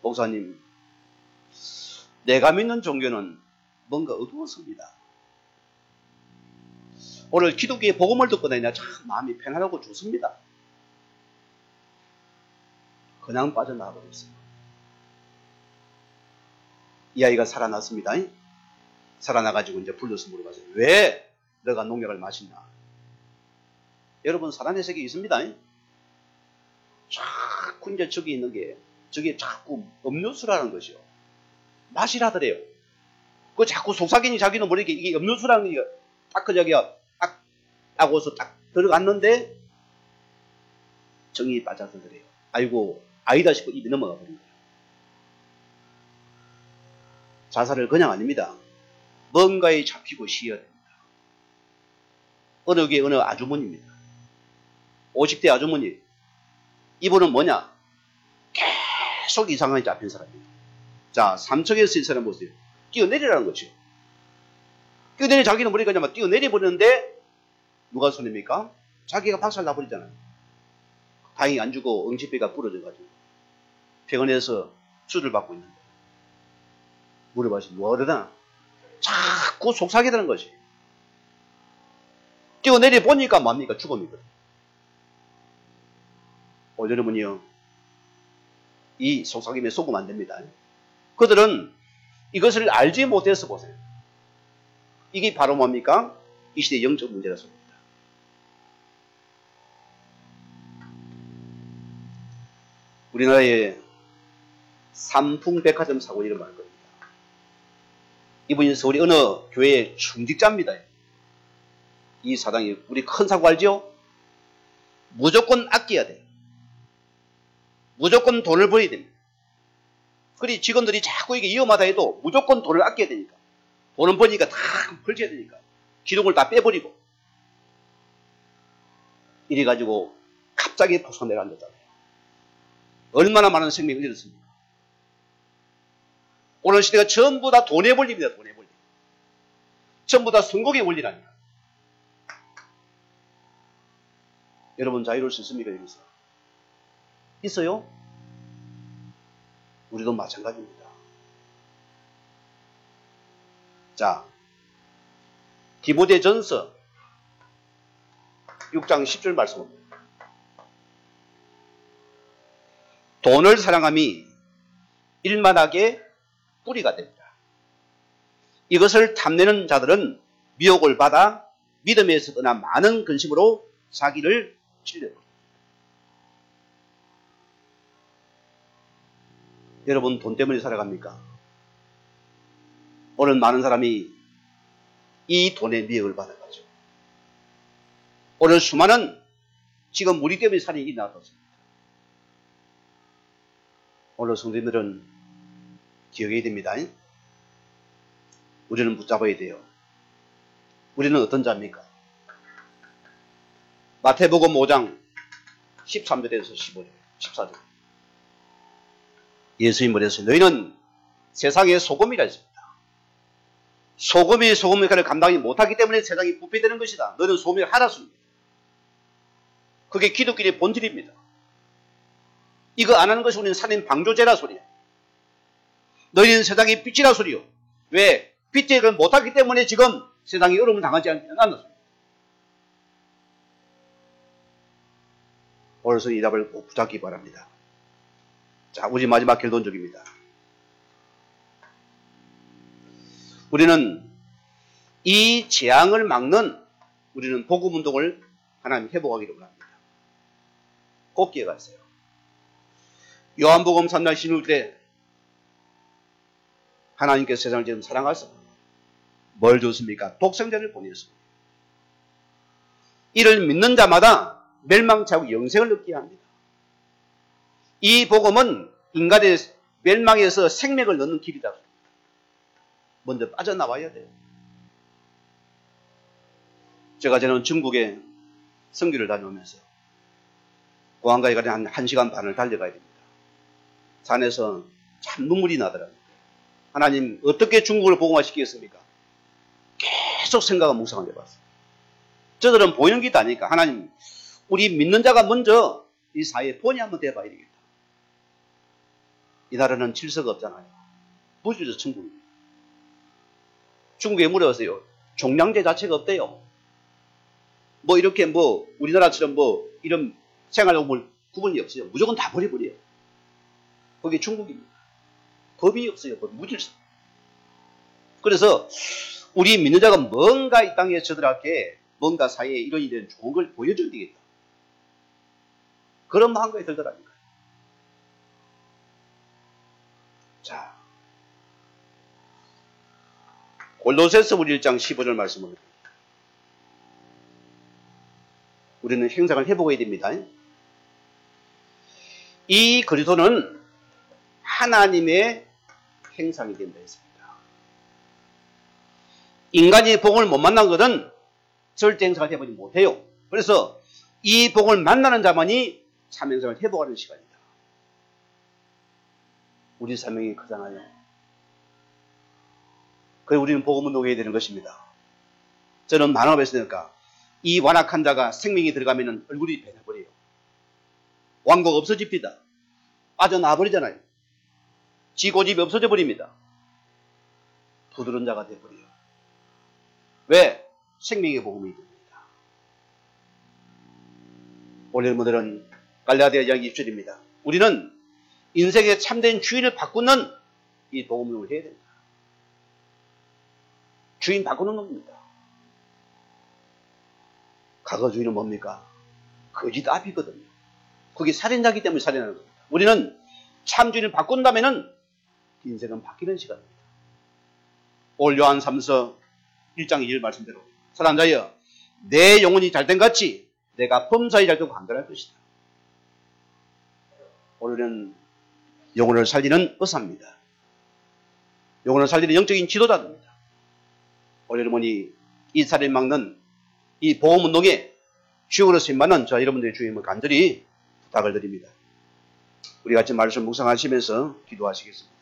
목사님, 내가 믿는 종교는 뭔가 어두웠습니다. 오늘 기독교의 복음을 듣고 다니냐 참 마음이 편안하고 좋습니다. 그냥 빠져나가 버렸어요. 이 아이가 살아났습니다. 살아나가지고 이제 불러서 물어봤어요. 왜 너가 농약을 마시냐? 여러분 살아낸 세계 있습니다. 참 자꾸 이제 저기 있는 게, 저게 자꾸 음료수라는 것이요. 맛이라더래요. 그 자꾸 속삭이니 자기는 모르게 이게 음료수라는 게 딱 그 저기야, 딱 따고서 딱 들어갔는데 정이 빠져들더래요. 아이고, 아니다 싶고 입이 넘어가 버린 거예요. 자살을 그냥 아닙니다. 뭔가에 잡히고 쉬어야 됩니다. 어느 게 어느 아주머니입니다. 50대 아주머니. 이분은 뭐냐? 계속 이상하게 잡힌 사람이에요. 자, 3층에서 이 사람 보세요. 뛰어내리라는 거죠. 뛰어내리 자기는 머리가 냐면 뛰어내리 버리는데 누가 손해입니까? 자기가 박살 나버리잖아요. 다행히 안 죽고 응집배가 부러져가지고 병원에서 수술 받고 있는데 물어봐서 뭐가 그러나? 자꾸 속삭이다는 것이. 뛰어내리 보니까 뭡니까? 죽음이거든. 여러분이요, 이 속삭임에 속으면 안 됩니다. 그들은 이것을 알지 못해서 보세요. 이게 바로 뭡니까? 이 시대의 영적 문제라서 봅니다. 우리나라의 삼풍백화점 사고 일어날 겁니다. 이분이 서울의 어느 교회의 중직자입니다. 이 사장이 우리 큰 사고 알죠? 무조건 아껴야 돼요. 무조건 돈을 벌어야 됩니다. 그리 직원들이 자꾸 이게 위험하다 해도 무조건 돈을 아껴야 되니까. 돈은 버니까 다 벌쳐야 되니까. 기둥을 다 빼버리고. 이래가지고 갑자기 폭삭 내려앉았잖아요. 얼마나 많은 생명을 잃었습니까? 오늘 시대가 전부 다 돈의 원리입니다. 돈의 원리. 전부 다 성공의 원리라니까. 여러분 자유로울 수 있습니까? 여기서? 있어요? 우리도 마찬가지입니다. 자, 디모데전서 6장 10절 말씀입니다. 돈을 사랑함이 일만하게 뿌리가 됩니다. 이것을 탐내는 자들은 미혹을 받아 믿음에서 떠나 많은 근심으로 자기를 찔려요. 여러분 돈 때문에 살아갑니까? 오늘 많은 사람이 이 돈의 미혹을 받아가지고 오늘 수많은 지금 우리 때문에 살인이 일어났습니다. 오늘 성도님들은 기억해야 됩니다. 우리는 붙잡아야 돼요. 우리는 어떤 자입니까? 마태복음 5장 13절에서 15절, 14절. 예수님이 말했어요. 너희는 세상의 소금이라 했습니다. 소금이 소금의 역할을 감당하지 못하기 때문에 세상이 부패되는 것이다. 너희는 소금의 하나수입니다. 그게 기독교의 본질입니다. 이거 안 하는 것이 우리는 살인 방조제라 소리야. 너희는 세상의 빛이라 소리요. 왜? 빛의 일을 못하기 때문에 지금 세상이 어려움을 당하지 않았습니다. 오늘서 이 답을 꼭 붙잡기 바랍니다. 자, 우리 마지막 결론적입니다. 우리는 이 재앙을 막는 우리는 복음운동을 하나님 회복하기를 원합니다. 꼭 기억하세요. 요한복음 3장 16절에 하나님께서 세상을 지금 사랑하셔서 뭘 줬습니까? 독생자를 보내셨습니다. 이를 믿는 자마다 멸망치 않고 영생을 얻게 합니다. 이 복음은 인간의 멸망에서 생명을 넣는 길이다. 먼저 빠져나와야 돼요. 제가 저는 중국에 선교를 다녀오면서 공항까지 가려면 한 1시간 반을 달려가야 됩니다. 산에서 참 눈물이 나더라고요. 하나님 어떻게 중국을 복음화시키겠습니까? 계속 생각하고 묵상을 해봤어요. 저들은 보이는 게 다니까 하나님 우리 믿는 자가 먼저 이 사회에 본이 한번 돼봐야 되겠다. 이 나라는 질서가 없잖아요. 무주적 천국입니다. 중국에 물어보세요. 종량제 자체가 없대요. 뭐 이렇게 뭐 우리나라처럼 뭐 이런 생활용물 구분이 없어요. 무조건 다 버려버려요. 거기 중국입니다. 법이 없어요. 법, 무질서. 그래서 우리 믿는 자가 뭔가 이 땅에 저들에게 뭔가 사회에 이런 일은 좋은 걸 보여줘야 되겠다. 그런 마음가짐이 들더라니까요. 골로새서 우리 1장 15절 말씀을 우리는 행상을 해보아야 됩니다. 이 그리스도는 하나님의 행상이 된다 했습니다. 인간이 복을 못 만난 것은 절대 행상을 해보지 못해요. 그래서 이 복을 만나는 자만이 참 행상을 해보아하는 시간이다. 우리 사명이 크잖아요. 그래서 우리는 복음 운동해야 되는 것입니다. 저는 만화가 했으니까 이 완악한 자가 생명이 들어가면 얼굴이 변해버려요. 왕국 없어집니다. 빠져나와버리잖아요. 지 고집이 없어져 버립니다. 부드러운 자가 되어버려요. 왜? 생명의 복음이 됩니다. 오늘 여러분들은 갈라디아 2장 20절입니다. 우리는 인생의 참된 주인을 바꾸는 이 복음 운동을 해야 됩니다. 주인 바꾸는 겁니다. 과거 주인은 뭡니까? 거짓 앞이거든요. 그게 살인자이기 때문에 살인하는 겁니다. 우리는 참 주인을 바꾼다면 인생은 바뀌는 시간입니다. 올 요한 3서 1장 2절 말씀대로 사랑하는 자여 내 영혼이 잘된 같이 내가 범사에 잘되고 간절할 것이다. 오늘은 영혼을 살리는 의사입니다. 영혼을 살리는 영적인 지도자입니다. 오늘 여러분이 이 살인 막는 이 보험운동에 주역으로 쓰임받는 저 여러분들의 주임을 간절히 부탁을 드립니다. 우리 같이 말씀 묵상하시면서 기도하시겠습니다.